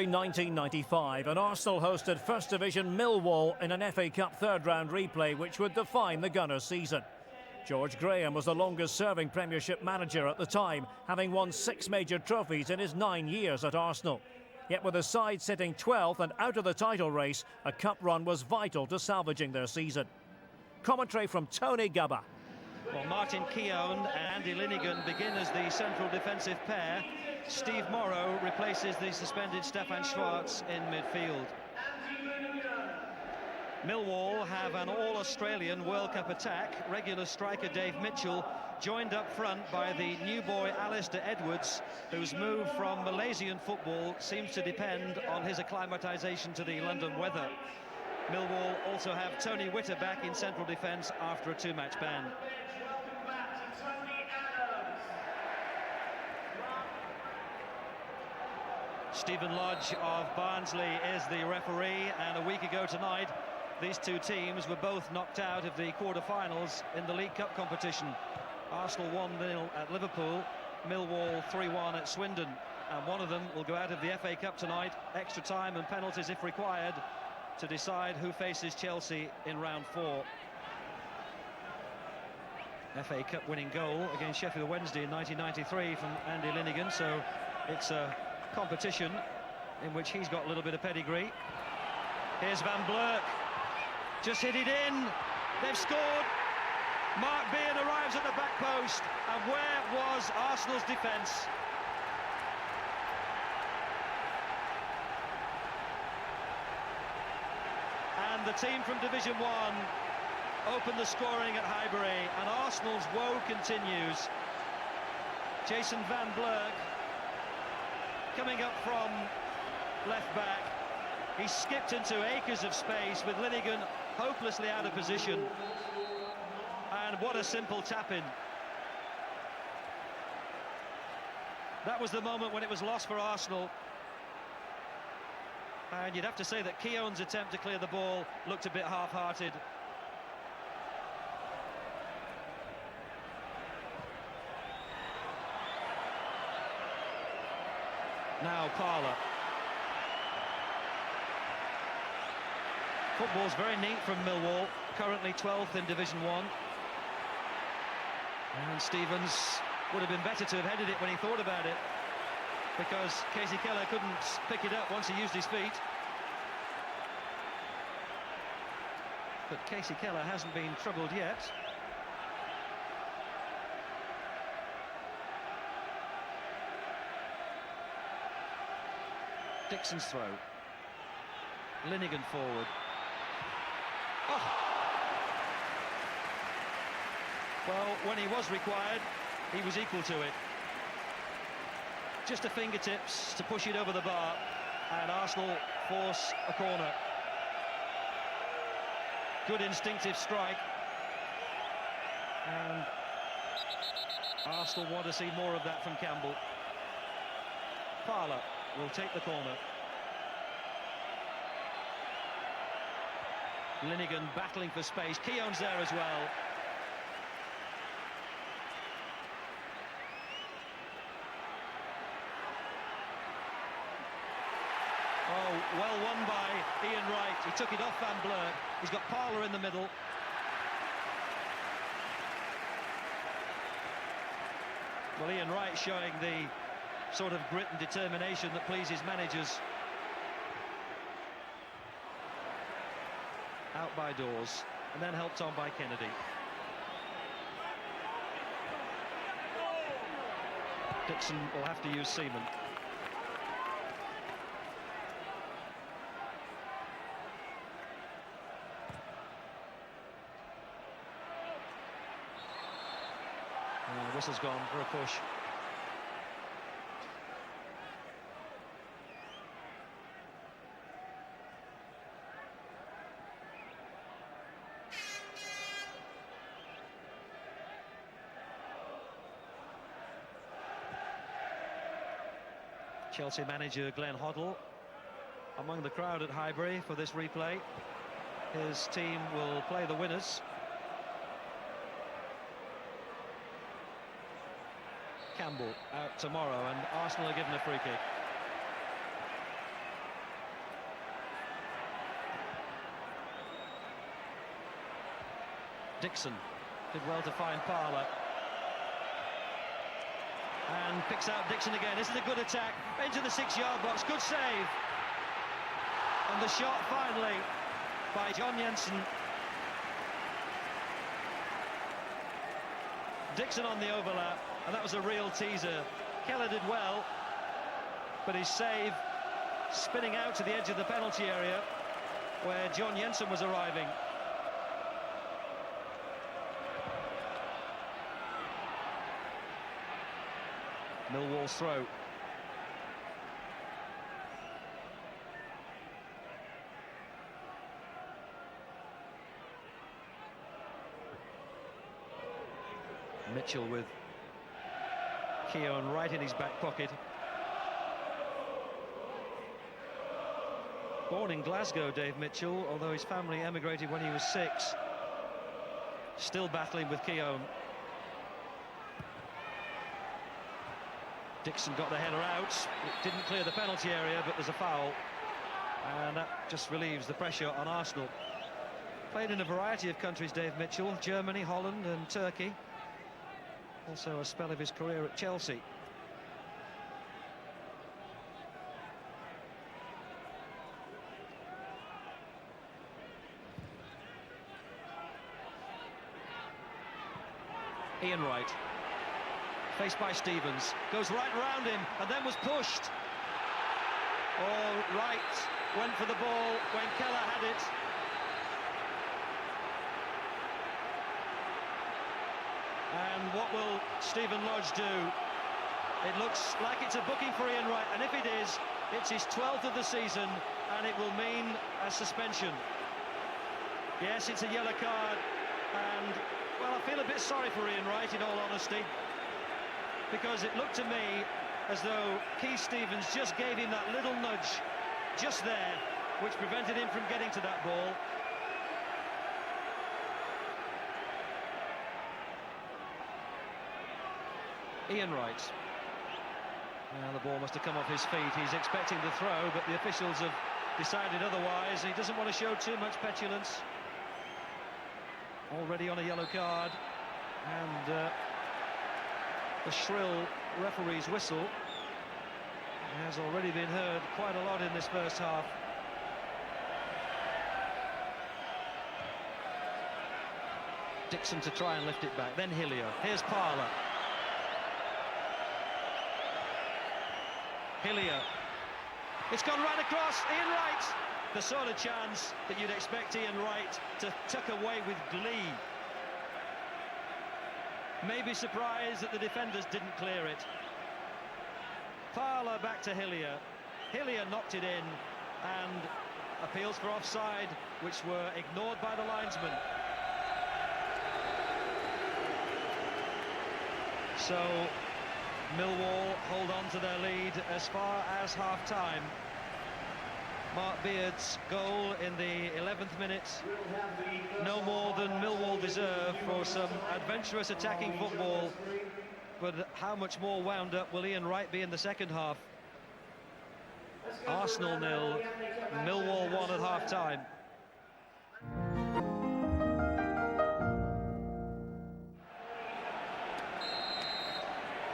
1995, and Arsenal hosted First Division Millwall in an FA Cup third-round replay which would define the Gunners' season. George Graham was the longest-serving Premiership manager at the time, having won 6 major trophies in his 9 years at Arsenal. Yet with the side sitting 12th and out of the title race, a cup run was vital to salvaging their season. Commentary from Tony Gubba. Well, Martin Keown and Andy Linnigan begin as the central defensive pair. Steve Morrow replaces the suspended Stefan Schwarz in midfield. Millwall have an all-Australian World Cup attack. Regular striker Dave Mitchell joined up front by the new boy Alistair Edwards, whose move from Malaysian football seems to depend on his acclimatisation to the London weather. Millwall also have Tony Witter back in central defence after a 2-match ban. Stephen Lodge of Barnsley is the referee, and a week ago tonight these two teams were both knocked out of the quarter-finals in the League Cup competition. Arsenal 1-0 at Liverpool, Millwall 3-1 at Swindon, and one of them will go out of the FA Cup tonight, extra time and penalties if required, to decide who faces Chelsea in round 4. FA Cup winning goal against Sheffield Wednesday in 1993 from Andy Linnigan, so it's a competition in which he's got a little bit of pedigree. Here's Van Blurk, just hit it in, they've scored. Mark Bean arrives at the back post, and where was Arsenal's defence? And the team from Division 1 opened the scoring at Highbury, and Arsenal's woe continues. Jason Van Blurk coming up from left back. He skipped into acres of space with Linnigan hopelessly out of position. And what a simple tap-in. That was the moment when it was lost for Arsenal. And you'd have to say that Keown's attempt to clear the ball looked a bit half-hearted. Now Parlour. Football's very neat from Millwall, currently 12th in Division 1. And Stevens would have been better to have headed it when he thought about it, because Casey Keller couldn't pick it up once he used his feet. But Casey Keller hasn't been troubled yet. Dixon's throw. Linnigan forward. Oh! Well, when he was required, he was equal to it. Just a fingertips to push it over the bar, and Arsenal force a corner. Good instinctive strike. And Arsenal want to see more of that from Campbell. Parlour will take the corner. Linnigan battling for space. Keown's there as well. Oh, well won by Ian Wright. He took it off Van Blurk. He's got Parlour in the middle. Well, Ian Wright showing the sort of grit and determination that pleases managers. Out by Dawes, and then helped on by Kennedy. Dixon will have to use Seaman. Whistle's gone for a push. Chelsea manager Glenn Hoddle among the crowd at Highbury for this replay. His team will play the winners. Campbell out tomorrow, and Arsenal are given a free kick. Dixon did well to find Parler. And picks out Dixon again. This is a good attack into the 6-yard box. Good save. And the shot finally by John Jensen. Dixon on the overlap, and that was a real teaser. Keller did well, but his save spinning out to the edge of the penalty area where John Jensen was arriving. Millwall's throw. Mitchell with Keown right in his back pocket. Born in Glasgow, Dave Mitchell, although his family emigrated when he was 6. Still battling with Keown. Dixon got the header out. It didn't clear the penalty area, but there's a foul. And that just relieves the pressure on Arsenal. Played in a variety of countries, Dave Mitchell. Germany, Holland and Turkey. Also a spell of his career at Chelsea. Ian Wright, faced by Stevens, goes right around him and then was pushed. Wright went for the ball when Keller had it. And what will Stephen Lodge do? It looks like it's a booking for Ian Wright, and if it is, it's his 12th of the season, and it will mean a suspension. Yes, it's a yellow card, and, well, I feel a bit sorry for Ian Wright, in all honesty, because it looked to me as though Keith Stevens just gave him that little nudge just there, which prevented him from getting to that ball. Ian Wright. Well, the ball must have come off his feet. He's expecting the throw, but the officials have decided otherwise. He doesn't want to show too much petulance. Already on a yellow card, and the shrill referee's whistle has already been heard quite a lot in this first half. Dixon to try and lift it back, then Hillier. Here's Parler. Hillier. It's gone right across. Ian Wright. The sort of chance that you'd expect Ian Wright to tuck away with glee. Maybe surprised that the defenders didn't clear it. Parler back to Hillier. Hillier knocked it in, and appeals for offside, which were ignored by the linesman. So Millwall hold on to their lead as far as half-time. Mark Beard's goal in the 11th minute, no more than Millwall deserve for some adventurous attacking football. But how much more wound up will Ian Wright be in the second half? Arsenal 0, Millwall 1 at half-time.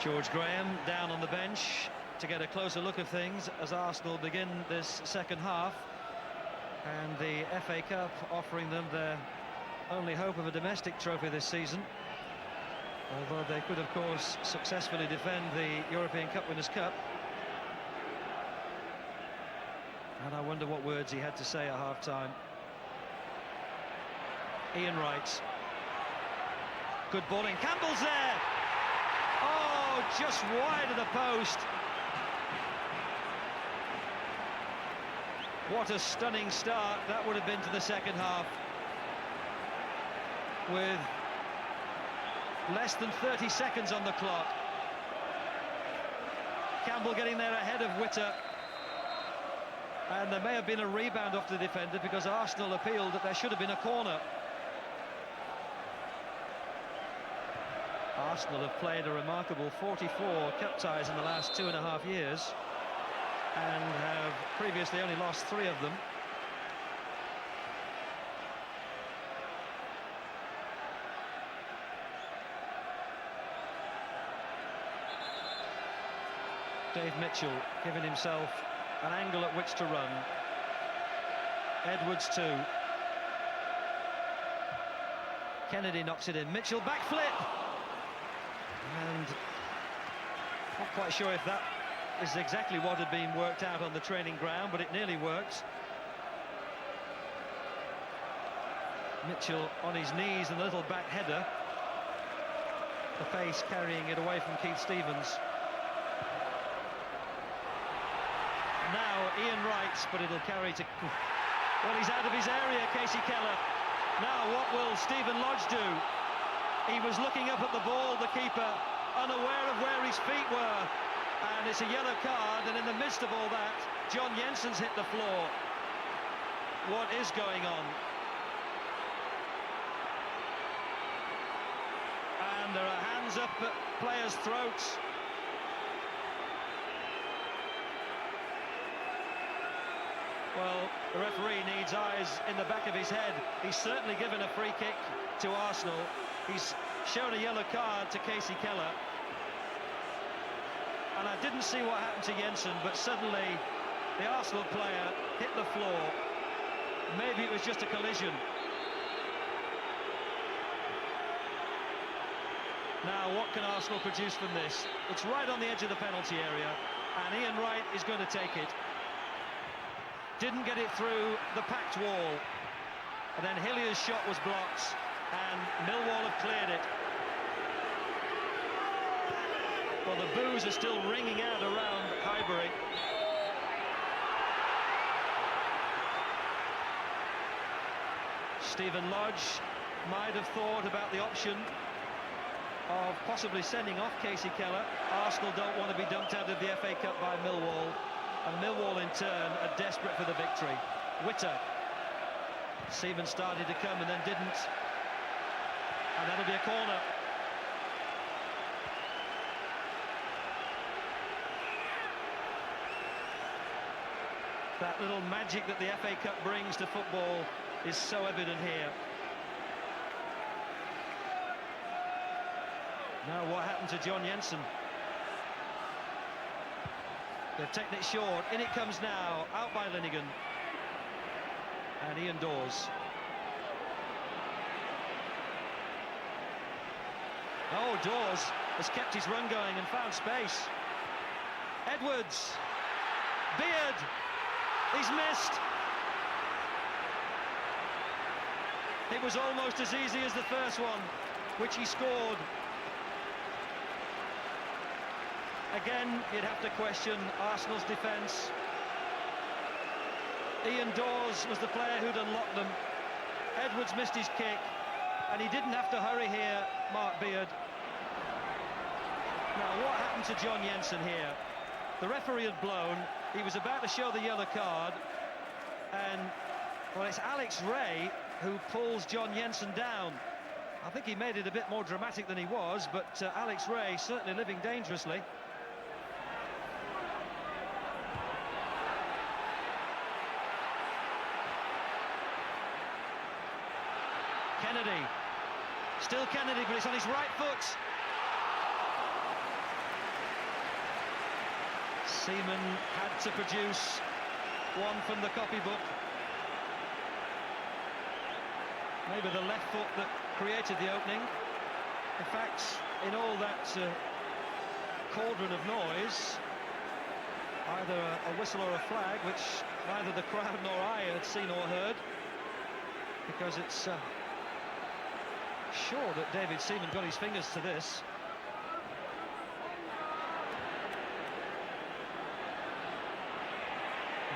George Graham down on the bench to get a closer look of things as Arsenal begin this second half, and the FA Cup offering them their only hope of a domestic trophy this season, although they could of course successfully defend the European Cup Winners' Cup. And I wonder what words he had to say at half-time. Ian Wright, good balling, Campbell's there. Oh, just wide of the post. What a stunning start that would have been to the second half. With less than 30 seconds on the clock. Campbell getting there ahead of Witter. And there may have been a rebound off the defender because Arsenal appealed that there should have been a corner. Arsenal have played a remarkable 44 cup ties in the last 2.5 years and have previously only lost 3 of them. Dave Mitchell giving himself an angle at which to run. Edwards too. Kennedy knocks it in. Mitchell backflip. And not quite sure if that is exactly what had been worked out on the training ground, but it nearly works. Mitchell on his knees and a little back header. The pace carrying it away from Keith Stevens. Now Ian Wright, but it'll carry to... Well, he's out of his area, Casey Keller. Now what will Stephen Lodge do? He was looking up at the ball, the keeper, unaware of where his feet were. And it's a yellow card, and in the midst of all that, John Jensen's hit the floor. What is going on? And there are hands up at players' throats. Well, the referee needs eyes in the back of his head. He's certainly given a free kick to Arsenal. He's shown a yellow card to Casey Keller. And I didn't see what happened to Jensen, but suddenly the Arsenal player hit the floor. Maybe it was just a collision. Now, what can Arsenal produce from this? It's right on the edge of the penalty area, and Ian Wright is going to take it. Didn't get it through the packed wall, and then Hillier's shot was blocked, and Millwall have cleared it. Well, the boos are still ringing out around Highbury. Stephen Lodge might have thought about the option of possibly sending off Casey Keller. Arsenal don't want to be dumped out of the FA Cup by Millwall, and Millwall in turn are desperate for the victory. Witter. Seaman started to come and then didn't, and that'll be a corner. That little magic that the FA Cup brings to football is so evident here. Now what happened to John Jensen? They've taken it short. In it comes now, out by Linnigan. And Ian Dawes. Oh, Dawes has kept his run going and found space. Edwards. Beard. He's missed. It was almost as easy as the first one, which he scored. Again, you'd have to question Arsenal's defence. Ian Dawes was the player who'd unlocked them. Edwards missed his kick, and he didn't have to hurry here, Mark Beard. Now, what happened to John Jensen here? The referee had blown. He was about to show the yellow card, and, well, it's Alex Ray who pulls John Jensen down. I think he made it a bit more dramatic than he was, but Alex Ray certainly living dangerously. Kennedy, still Kennedy, but it's on his right foot. Seaman had to produce one from the copybook. Maybe the left foot that created the opening. In fact, in all that cauldron of noise, either a whistle or a flag, which neither the crowd nor I had seen or heard, because it's sure that David Seaman got his fingers to this.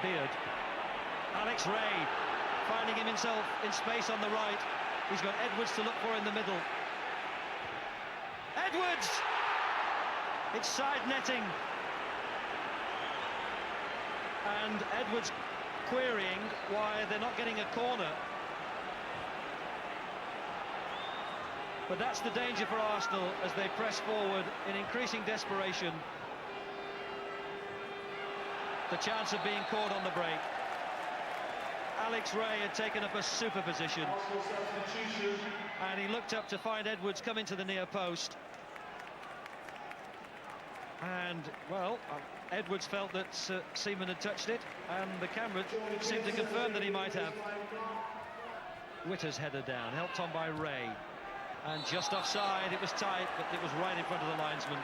Beard. Alex Ray finding himself in space on the right. He's got Edwards to look for in the middle. Edwards! It's side netting. And Edwards querying why they're not getting a corner. But that's the danger for Arsenal as they press forward in increasing desperation. The chance of being caught on the break. Alex Ray had taken up a super position, and he looked up to find Edwards come into the near post. And, well, Edwards felt that Seaman had touched it, and the camera seemed to confirm that he might have. Witter's header down, helped on by Ray. And just offside, it was tight, but it was right in front of the linesman.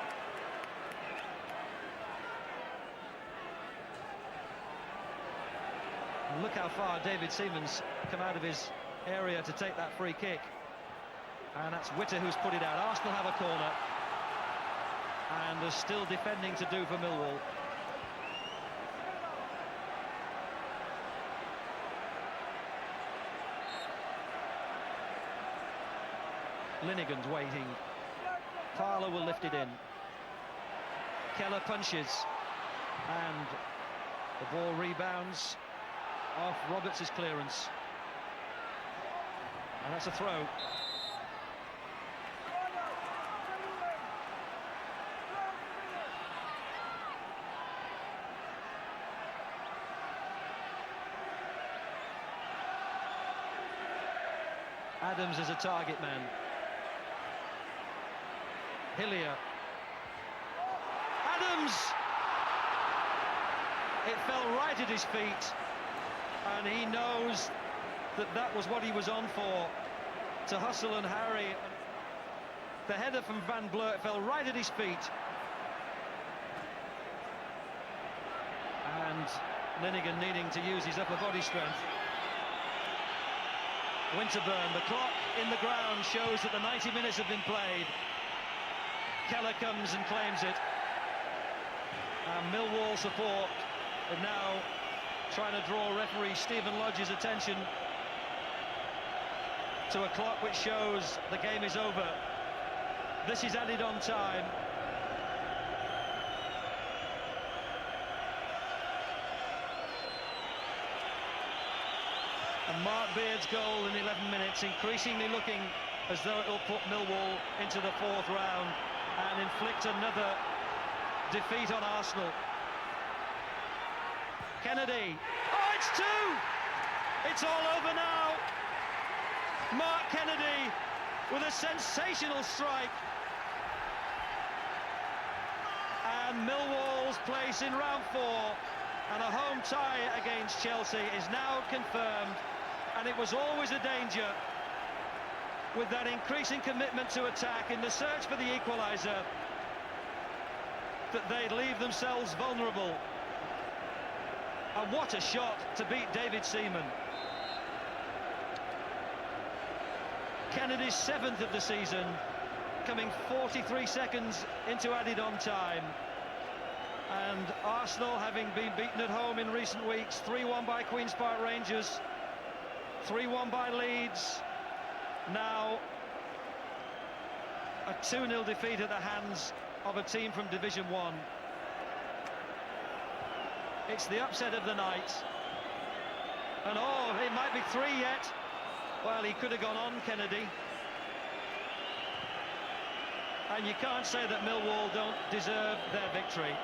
And look how far David Seaman's come out of his area to take that free kick. And that's Witter who's put it out. Arsenal have a corner. And there's still defending to do for Millwall. Linnigan's waiting. Fowler will lift it in. Keller punches. And the ball rebounds off Roberts' clearance. And that's a throw. Adams is a target man. Hillier. Adams! It fell right at his feet, and he knows that that was what he was on for, to hustle and harry. The header from Van Bleur fell right at his feet. And Linnigan needing to use his upper body strength. Winterburn, the clock in the ground shows that the 90 minutes have been played. Keller comes and claims it. And Millwall support are now trying to draw referee Stephen Lodge's attention to a clock which shows the game is over. This is added on time. And Mark Beard's goal in 11 minutes, increasingly looking as though it will put Millwall into the fourth round and inflict another defeat on Arsenal. Kennedy. Oh, it's two! It's all over now. Mark Kennedy with a sensational strike. And Millwall's place in round 4 and a home tie against Chelsea is now confirmed. And it was always a danger with that increasing commitment to attack in the search for the equaliser that they'd leave themselves vulnerable. And what a shot to beat David Seaman. Kennedy's 7th of the season, coming 43 seconds into added on time. And Arsenal, having been beaten at home in recent weeks, 3-1 by Queen's Park Rangers, 3-1 by Leeds, now a 2-0 defeat at the hands of a team from Division 1. It's the upset of the night. And oh, it might be 3 yet. Well, he could have gone on, Kennedy. And you can't say that Millwall don't deserve their victory.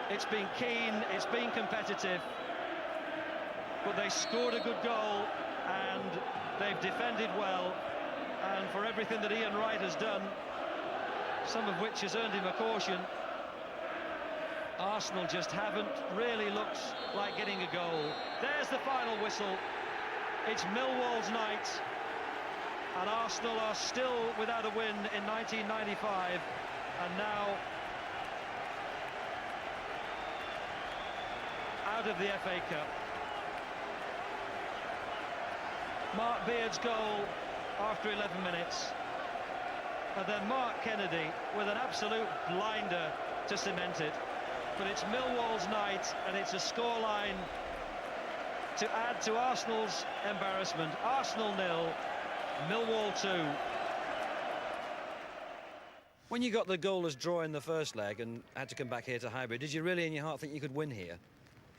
It's been keen, it's been competitive, but they scored a good goal and they've defended well, and for everything that Ian Wright has done, some of which has earned him a caution, Arsenal just haven't really looked like getting a goal. There's the final whistle. It's Millwall's night, and Arsenal are still without a win in 1995, and now out of the FA Cup. Mark Beard's goal after 11 minutes. And then Mark Kennedy with an absolute blinder to cement it. But it's Millwall's night, and it's a scoreline to add to Arsenal's embarrassment. Arsenal 0, Millwall 2. When you got the goalless draw in the first leg and had to come back here to Highbury, did you really in your heart think you could win here?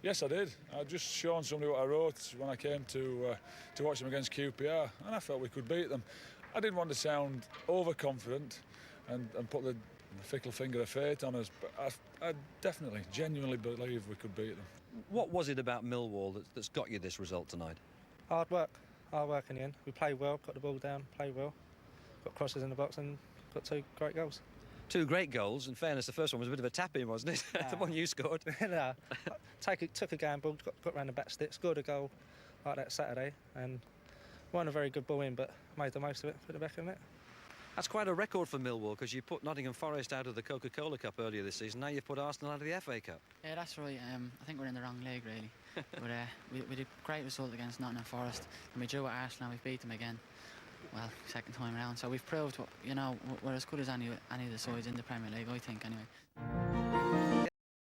Yes, I did. I'd just shown somebody what I wrote when I came to watch them against QPR, and I felt we could beat them. I didn't want to sound overconfident and put the fickle finger of fate on us, but I definitely, genuinely believe we could beat them. What was it about Millwall that's got you this result tonight? Hard work in the end. We played well, got the ball down, played well, got crosses in the box and got 2 great goals. 2 great goals. In fairness, the first one was a bit of a tap-in, wasn't it? The one you scored. No, took a gamble, got round the back stick, scored a goal like that Saturday, and wasn't a very good ball in, but made the most of it, put the back in it. That's quite a record for Millwall, because you put Nottingham Forest out of the Coca-Cola Cup earlier this season. Now you've put Arsenal out of the FA Cup. Yeah, that's right. I think we're in the wrong league, really. But we did a great result against Nottingham Forest, and we drew at Arsenal, and we've beat them again. Well, second time around. So we've proved, you know, we're as good as any of the sides in the Premier League, I think, anyway.